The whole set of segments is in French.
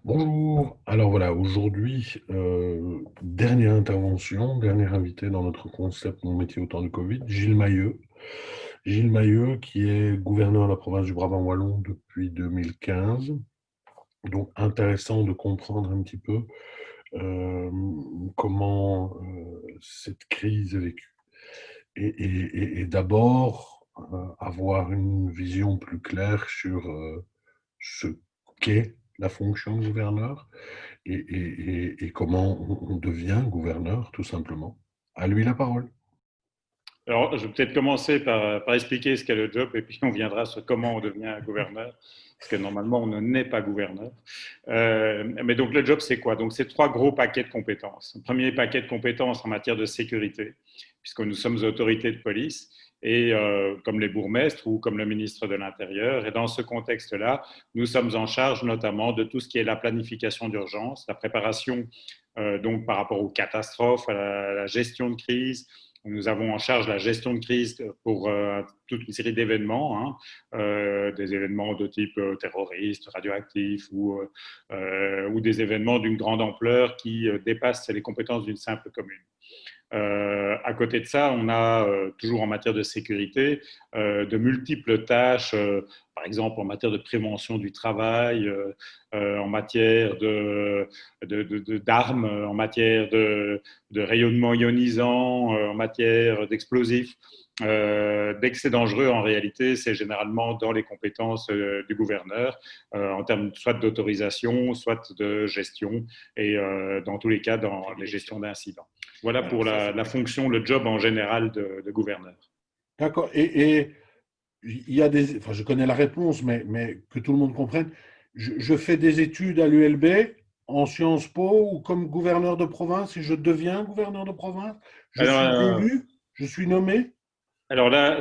Bonjour. Alors voilà, aujourd'hui, dernière intervention, dernier invité dans notre concept Mon métier au temps de Covid, Gilles Mailleux. Gilles Mailleux, qui est gouverneur de la province du Brabant Wallon depuis 2015. Donc intéressant de comprendre un petit peu euh, comment cette crise est vécue. Et d'abord, avoir une vision plus claire sur ce qu'est la fonction de gouverneur et comment on devient gouverneur, tout simplement. À lui la parole. Alors, je vais peut-être commencer par expliquer ce qu'est le job et puis on viendra sur comment on devient gouverneur, parce que normalement, on ne naît pas gouverneur. Mais donc, le job, c'est quoi? Donc, c'est trois gros paquets de compétences. Le premier paquet de compétences en matière de sécurité, puisque nous sommes autorités de police, et comme les bourgmestres ou comme le ministre de l'Intérieur. Et dans ce contexte-là, nous sommes en charge notamment de tout ce qui est la planification d'urgence, la préparation donc par rapport aux catastrophes, à la gestion de crise. Nous avons en charge la gestion de crise pour toute une série d'événements, hein, des événements de type terroriste, radioactif ou des événements d'une grande ampleur qui dépassent les compétences d'une simple commune. À côté de ça, on a toujours en matière de sécurité de multiples tâches, par exemple en matière de prévention du travail, en matière d'armes, en matière de rayonnement ionisant, en matière d'explosifs. Dès que c'est dangereux, en réalité, c'est généralement dans les compétences du gouverneur, en termes soit d'autorisation, soit de gestion, et dans tous les cas, dans les gestions d'incidents. Voilà pour la fonction, le job en général de gouverneur. D'accord. Et il y a des. Enfin, je connais la réponse, mais que tout le monde comprenne. Je fais des études à l'ULB, en Sciences Po, ou comme gouverneur de province, et je deviens gouverneur de province. Je Alors, suis élu, je suis nommé. alors là,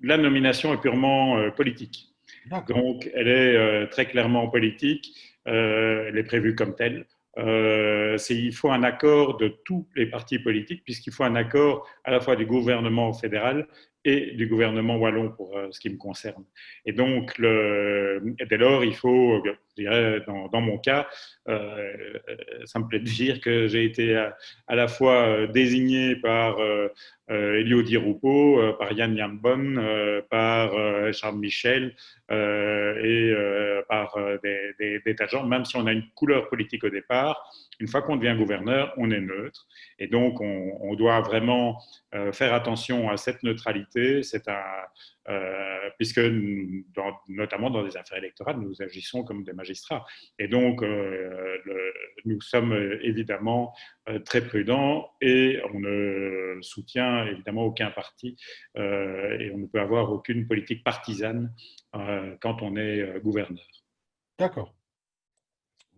la nomination est purement politique. D'accord. Donc, elle est très clairement politique. Elle est prévue comme telle. Il faut un accord de tous les partis politiques, puisqu'il faut un accord à la fois du gouvernement fédéral et du gouvernement wallon pour ce qui me concerne. Et donc, dès lors, il faut, je dirais, dans mon cas, euh, ça me plaît de dire que j'ai été à la fois désigné par Elio Di Rupo, par Yann Yanbon, par Charles Michel, par des tas de gens, même si on a une couleur politique au départ, une fois qu'on devient gouverneur, on est neutre. Et donc, on doit vraiment faire attention à cette neutralité. Puisque, notamment dans des affaires électorales, nous agissons comme des magistrats. Et donc, nous sommes évidemment très prudents et on ne soutient évidemment aucun parti et on ne peut avoir aucune politique partisane quand on est gouverneur. D'accord.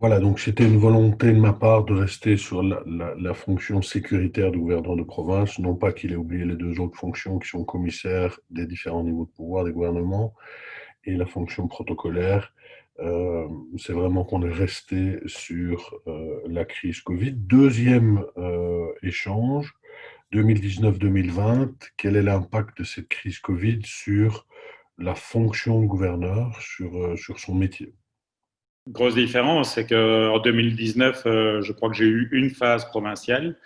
Voilà, donc c'était une volonté de ma part de rester sur la fonction sécuritaire du gouverneur de province, non pas qu'il ait oublié les deux autres fonctions qui sont commissaires des différents niveaux de pouvoir des gouvernements et la fonction protocolaire. C'est vraiment qu'on est resté sur la crise Covid. Deuxième échange, 2019-2020, quel est l'impact de cette crise Covid sur la fonction de gouverneur, sur son métier? Grosse différence, c'est qu'en 2019, je crois que j'ai eu une phase provinciale,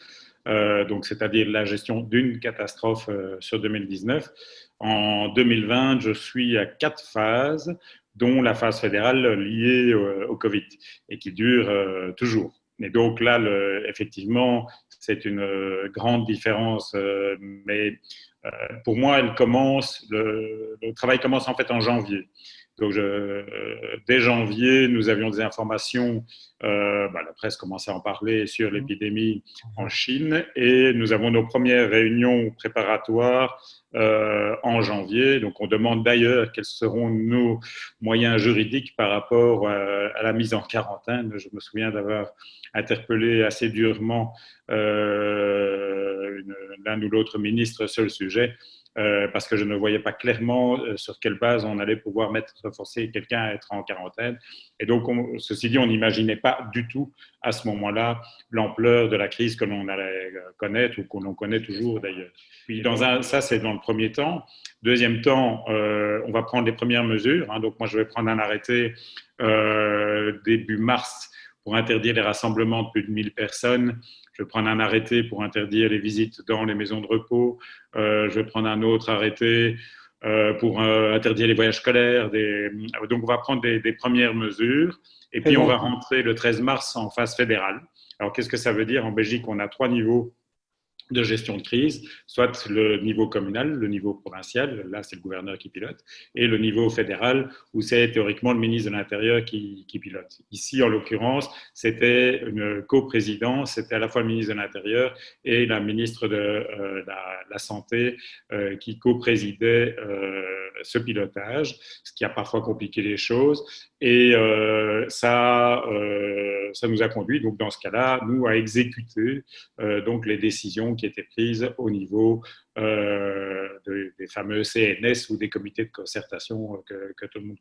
donc c'est-à-dire la gestion d'une catastrophe sur 2019. En 2020, je suis à 4 phases, dont la phase fédérale liée au Covid et qui dure toujours. Et donc là, effectivement, c'est une grande différence, mais pour moi, le travail commence en fait en janvier. Donc, dès janvier, nous avions des informations, la presse commençait à en parler sur l'épidémie en Chine, et nous avons nos premières réunions préparatoires en janvier. Donc, on demande d'ailleurs quels seront nos moyens juridiques par rapport à la mise en quarantaine. Je me souviens d'avoir interpellé assez durement l'un ou l'autre ministre sur le sujet. parce que je ne voyais pas clairement sur quelle base on allait pouvoir forcer quelqu'un à être en quarantaine. Et donc, ceci dit, on n'imaginait pas du tout à ce moment-là l'ampleur de la crise que l'on allait connaître ou que l'on connaît toujours d'ailleurs. Puis ça, c'est dans le premier temps. Deuxième temps, on va prendre les premières mesures. Hein. Donc, moi, je vais prendre un arrêté début mars pour interdire les rassemblements de plus de 1000 personnes. Je vais prendre un arrêté pour interdire les visites dans les maisons de repos. Je vais prendre un autre arrêté pour interdire les voyages scolaires. Donc, on va prendre des premières mesures. Et puis, on va rentrer le 13 mars en phase fédérale. Alors, qu'est-ce que ça veut dire? En Belgique, on a 3 niveaux de gestion de crise, soit le niveau communal, le niveau provincial, là c'est le gouverneur qui pilote, et le niveau fédéral, où c'est théoriquement le ministre de l'Intérieur qui pilote. Ici, en l'occurrence, c'était une coprésidence, c'était à la fois le ministre de l'Intérieur et la ministre de la Santé qui coprésidait ce pilotage, ce qui a parfois compliqué les choses. Et ça nous a conduit, donc dans ce cas-là, nous, à exécuter donc les décisions qui étaient prises au niveau des fameux CNS ou des comités de concertation que tout le monde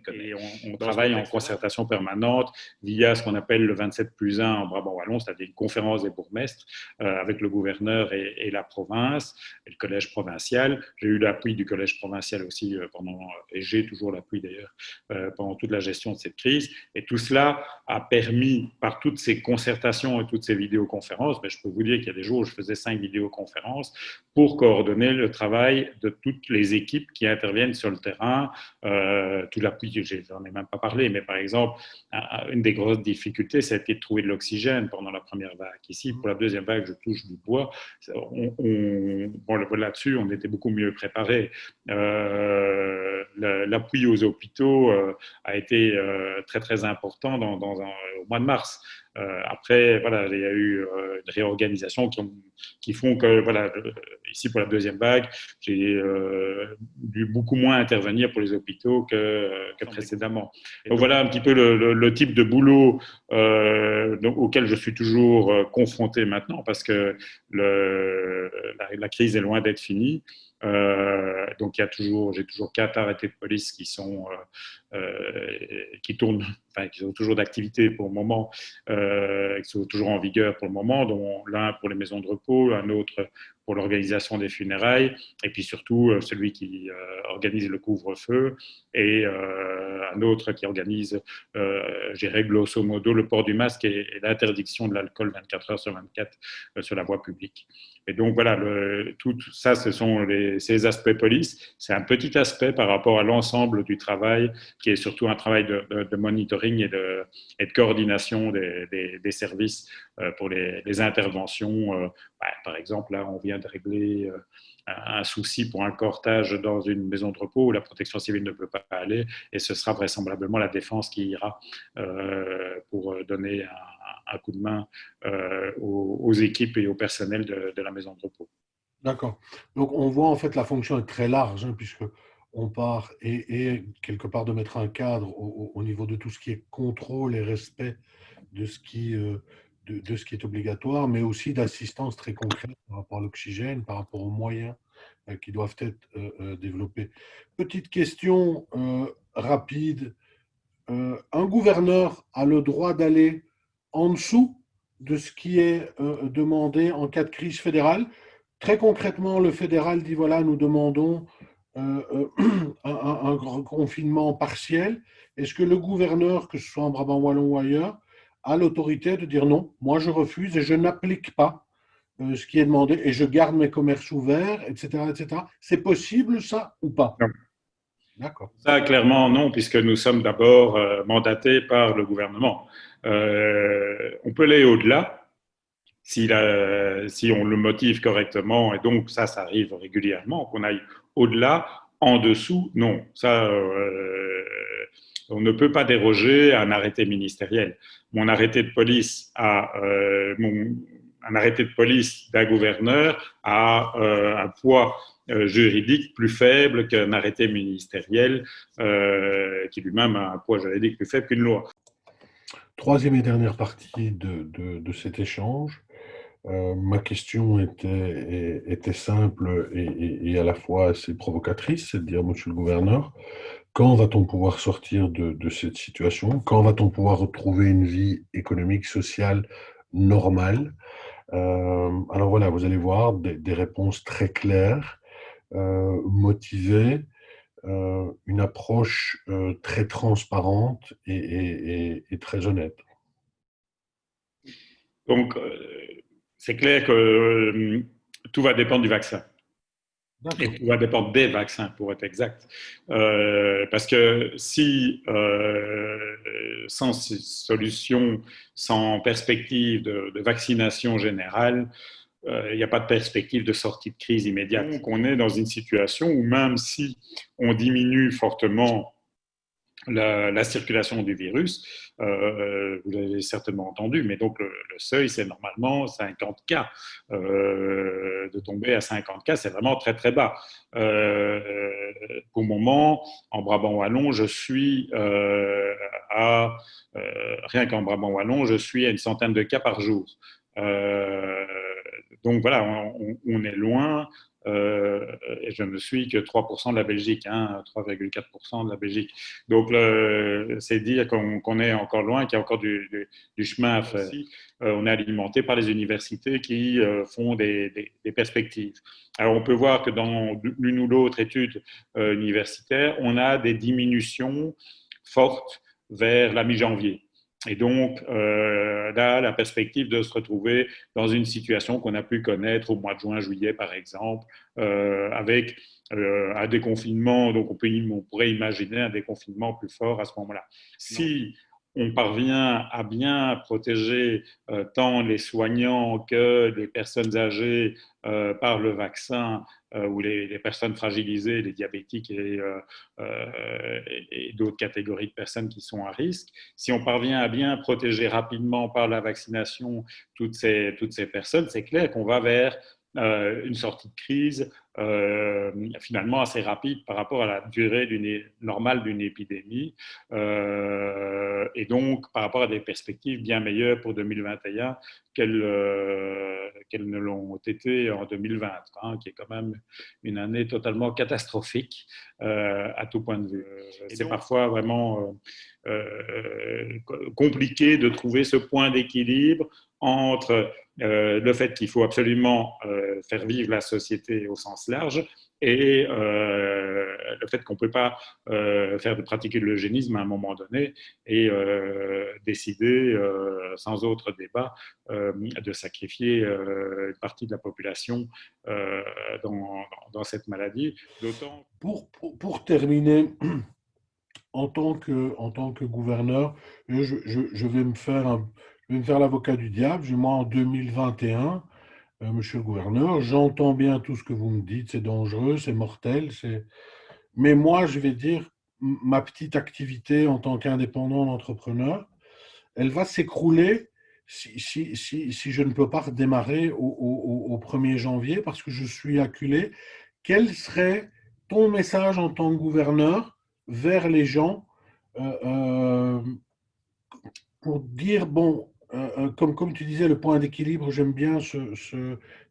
connaît. Et on travaille en concertation permanente via ce qu'on appelle le 27+1 en Brabant Wallon, c'est-à-dire une conférence des bourgmestres avec le gouverneur et la province et le collège provincial. J'ai eu l'appui du collège provincial aussi et j'ai toujours l'appui d'ailleurs pendant toute la gestion de cette crise. Et tout cela a permis, par toutes ces concertations et toutes ces vidéoconférences, je peux vous dire qu'il y a des jours où je faisais 5 vidéoconférences pour coordonner le travail de toutes les équipes qui interviennent sur le terrain. Tout l'appui, j'en ai même pas parlé, mais par exemple, une des grosses difficultés, c'était de trouver de l'oxygène pendant la première vague. Ici, pour la deuxième vague, je touche du bois. Là-dessus, on était beaucoup mieux préparés. L'appui aux hôpitaux a été très, très important au mois de mars. Après, voilà, il y a eu une réorganisation qui font que, voilà, ici pour la deuxième vague, j'ai dû beaucoup moins intervenir pour les hôpitaux que précédemment. Donc voilà un petit peu le type de boulot auquel je suis toujours confronté maintenant, parce que la crise est loin d'être finie. Donc j'ai toujours 4 arrêtés de police qui tournent, enfin qui sont toujours d'activité pour le moment, qui sont toujours en vigueur pour le moment, dont l'un pour les maisons de repos, un autre pour l'organisation des funérailles, et puis surtout celui qui organise le couvre-feu, et un autre qui organise, je dirais grosso modo, le port du masque et l'interdiction de l'alcool 24 heures sur 24 sur la voie publique. Et donc voilà, tout ça, ce sont ces aspects police. C'est un petit aspect par rapport à l'ensemble du travail, qui est surtout un travail de monitoring et de coordination des services pour les interventions. Par exemple, là, on vient de régler un souci pour un cortège dans une maison de repos où la protection civile ne peut pas aller, et ce sera vraisemblablement la défense qui ira pour donner un coup de main aux équipes et au personnel de la maison de repos. D'accord. Donc on voit en fait la fonction est très large, hein, puisque on part et quelque part de mettre un cadre au niveau de tout ce qui est contrôle et respect de ce de ce qui est obligatoire, mais aussi d'assistance très concrète par rapport à l'oxygène, par rapport aux moyens qui doivent être développés. Petite question rapide. Un gouverneur a le droit d'aller en dessous de ce qui est demandé en cas de crise fédérale. Très concrètement, le fédéral dit voilà, nous demandons un confinement partiel. Est-ce que le gouverneur, que ce soit en Brabant Wallon ou ailleurs, a l'autorité de dire non, moi je refuse et je n'applique pas ce qui est demandé et je garde mes commerces ouverts, etc., etc. C'est possible ça ou pas? Non. D'accord. Ça, clairement, non, puisque nous sommes d'abord mandatés par le gouvernement. On peut aller au-delà si on le motive correctement, et donc ça arrive régulièrement, qu'on aille au-delà. En dessous, non. Ça, on ne peut pas déroger à un arrêté ministériel. Mon arrêté de police un arrêté de police d'un gouverneur a un poids juridique plus faible qu'un arrêté ministériel qui lui-même a un poids juridique plus faible qu'une loi. Troisième et dernière partie de cet échange. Ma question était simple et à la fois assez provocatrice, c'est de dire, Monsieur le gouverneur, quand va-t-on pouvoir sortir de cette situation? Quand va-t-on pouvoir retrouver une vie économique, sociale normale? Alors voilà, vous allez voir des réponses très claires, motivées, une approche très transparente et très honnête. Donc, c'est clair que tout va dépendre du vaccin. Et D'accord. tout va dépendre des vaccins, pour être exact. Parce que si, sans solution, sans perspective de vaccination générale, il n'y a pas de perspective de sortie de crise immédiate. Donc, on est dans une situation où même si on diminue fortement la circulation du virus, vous l'avez certainement entendu, mais donc le seuil, c'est normalement 50 cas. De tomber à 50 cas, c'est vraiment très très bas. Pour le moment, en Brabant Wallon, je suis rien qu'en Brabant Wallon, je suis à une centaine de cas par jour. Donc voilà, on est loin. Et je ne suis que 3% de la Belgique, hein, 3,4% de la Belgique. Donc, c'est dire qu'on est encore loin, qu'il y a encore du chemin à faire. On est alimenté par les universités qui font des perspectives. Alors, on peut voir que dans l'une ou l'autre étude universitaire, on a des diminutions fortes vers la mi-janvier. Et donc, là, la perspective de se retrouver dans une situation qu'on a pu connaître au mois de juin, juillet, par exemple, avec un déconfinement, donc on pourrait imaginer un déconfinement plus fort à ce moment-là. Si on parvient à bien protéger tant les soignants que les personnes âgées par le vaccin ou les personnes fragilisées, les diabétiques et d'autres catégories de personnes qui sont à risque, si on parvient à bien protéger rapidement par la vaccination toutes ces personnes, c'est clair qu'on va vers une sortie de crise finalement assez rapide par rapport à la durée normale d'une épidémie et donc par rapport à des perspectives bien meilleures pour 2021 qu'elles ne l'ont été en 2020, hein, qui est quand même une année totalement catastrophique à tout point de vue. C'est parfois vraiment compliqué de trouver ce point d'équilibre entre le fait qu'il faut absolument faire vivre la société au sens large et le fait qu'on ne peut pas pratiquer de l'eugénisme à un moment donné et décider sans autre débat de sacrifier une partie de la population dans cette maladie. Pour terminer, en tant que gouverneur, je vais je vais me faire l'avocat du diable. Moi, en 2021, monsieur le gouverneur, j'entends bien tout ce que vous me dites, c'est dangereux, c'est mortel, mais moi, je vais dire, ma petite activité en tant qu'indépendant entrepreneur, elle va s'écrouler si je ne peux pas redémarrer au 1er janvier parce que je suis acculé. Quel serait ton message en tant que gouverneur vers les gens euh, euh, pour dire, bon, comme tu disais, le point d'équilibre, j'aime bien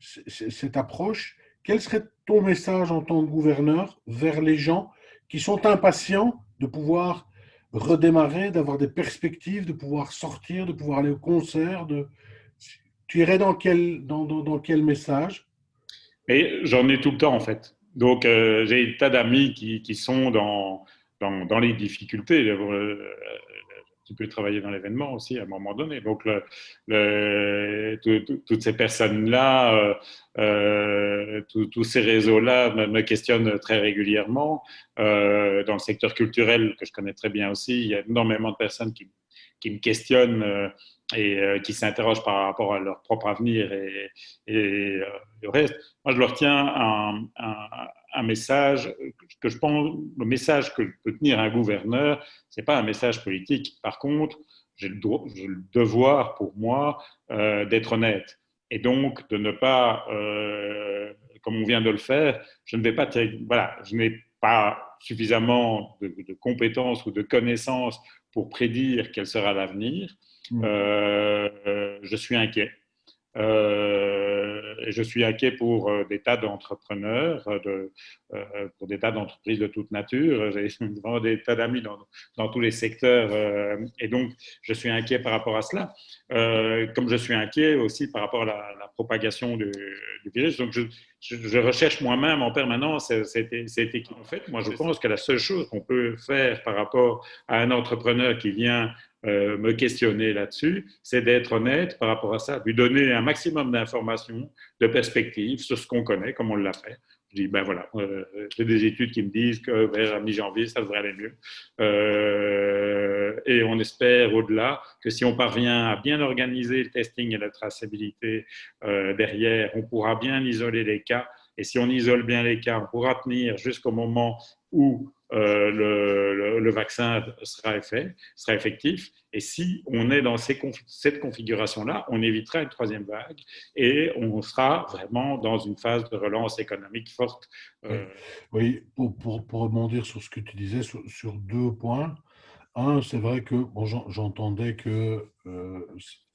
cette approche. Quel serait ton message en tant que gouverneur vers les gens qui sont impatients de pouvoir redémarrer, d'avoir des perspectives, de pouvoir sortir, de pouvoir aller au concert Tu irais dans quel message? Et j'en ai tout le temps, en fait. Donc, j'ai des tas d'amis qui sont dans les difficultés. Tu peux travailler dans l'événement aussi à un moment donné. Donc, toutes ces personnes-là, tous ces réseaux-là me questionnent très régulièrement. Dans le secteur culturel, que je connais très bien aussi, il y a énormément de personnes qui me questionnent et qui s'interrogent par rapport à leur propre avenir et le reste. Moi, je leur tiens un message que je pense, le message que peut tenir un gouverneur, c'est pas un message politique. Par contre, j'ai le devoir pour moi d'être honnête et donc de ne pas, comme on vient de le faire, je ne vais pas, voilà, je n'ai pas suffisamment de compétences ou de connaissances pour prédire quel sera l'avenir. Je suis inquiet. Et je suis inquiet pour des tas d'entrepreneurs, pour des tas d'entreprises de toute nature. J'ai vraiment des tas d'amis dans tous les secteurs. Et donc, je suis inquiet par rapport à cela. Comme je suis inquiet aussi par rapport à la propagation du virus. Donc, je recherche moi-même en permanence cet équilibre. En fait, moi, je pense que la seule chose qu'on peut faire par rapport à un entrepreneur qui vient me questionner là-dessus, c'est d'être honnête par rapport à ça, lui donner un maximum d'informations, de perspectives sur ce qu'on connaît, comme on l'a fait. Je dis, ben voilà, j'ai des études qui me disent que vers mi-janvier, ça devrait aller mieux. Et on espère au-delà que si on parvient à bien organiser le testing et la traçabilité derrière, on pourra bien isoler les cas. Et si on isole bien les cas, on pourra tenir jusqu'au moment où le vaccin sera effectif. Et si on est dans cette configuration-là, on évitera une troisième vague et on sera vraiment dans une phase de relance économique forte. Oui, oui, pour rebondir sur ce que tu disais, sur deux points. Un, c'est vrai que bon, j'entendais que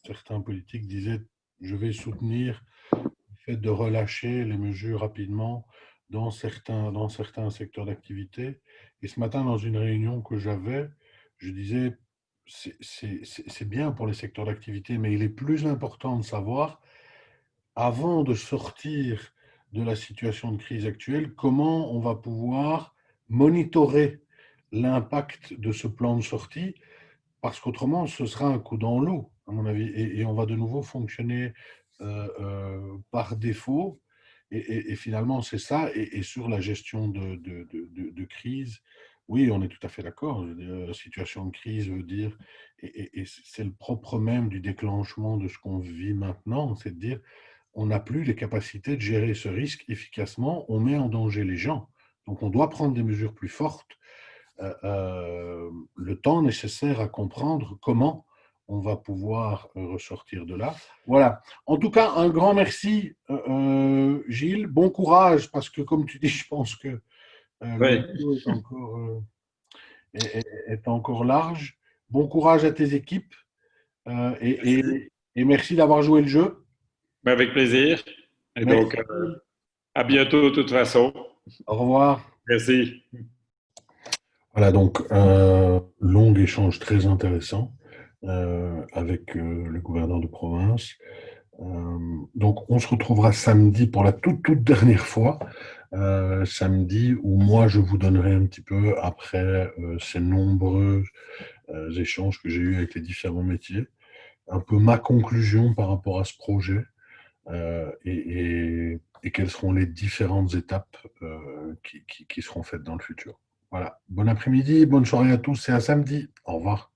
certains politiques disaient je vais soutenir le fait de relâcher les mesures rapidement dans certains secteurs d'activité. Et ce matin, dans une réunion que j'avais, je disais c'est bien pour les secteurs d'activité, mais il est plus important de savoir, avant de sortir de la situation de crise actuelle, comment on va pouvoir monitorer l'impact de ce plan de sortie, parce qu'autrement, ce sera un coup dans l'eau, à mon avis, et on va de nouveau fonctionner par défaut. Et finalement, c'est ça. Et sur la gestion de crise, oui, on est tout à fait d'accord. Situation de crise veut dire, et c'est le propre même du déclenchement de ce qu'on vit maintenant, c'est de dire, on n'a plus les capacités de gérer ce risque efficacement, on met en danger les gens. Donc on doit prendre des mesures plus fortes, le temps nécessaire à comprendre comment on va pouvoir ressortir de là. Voilà. En tout cas, un grand merci, Gilles. Bon courage, parce que comme tu dis, je pense que le Ouais. boulot est encore large. Bon courage à tes équipes et merci d'avoir joué le jeu. Avec plaisir. Et donc, Merci. à bientôt de toute façon. Au revoir. Merci. Voilà, donc un long échange très intéressant avec le gouverneur de province. Donc on se retrouvera samedi pour la toute dernière fois, samedi où moi je vous donnerai un petit peu, après ces nombreux échanges que j'ai eus avec les différents métiers, un peu ma conclusion par rapport à ce projet, et quelles seront les différentes étapes qui seront faites dans le futur. Voilà. Bon après-midi, bonne soirée à tous et à samedi. Au revoir.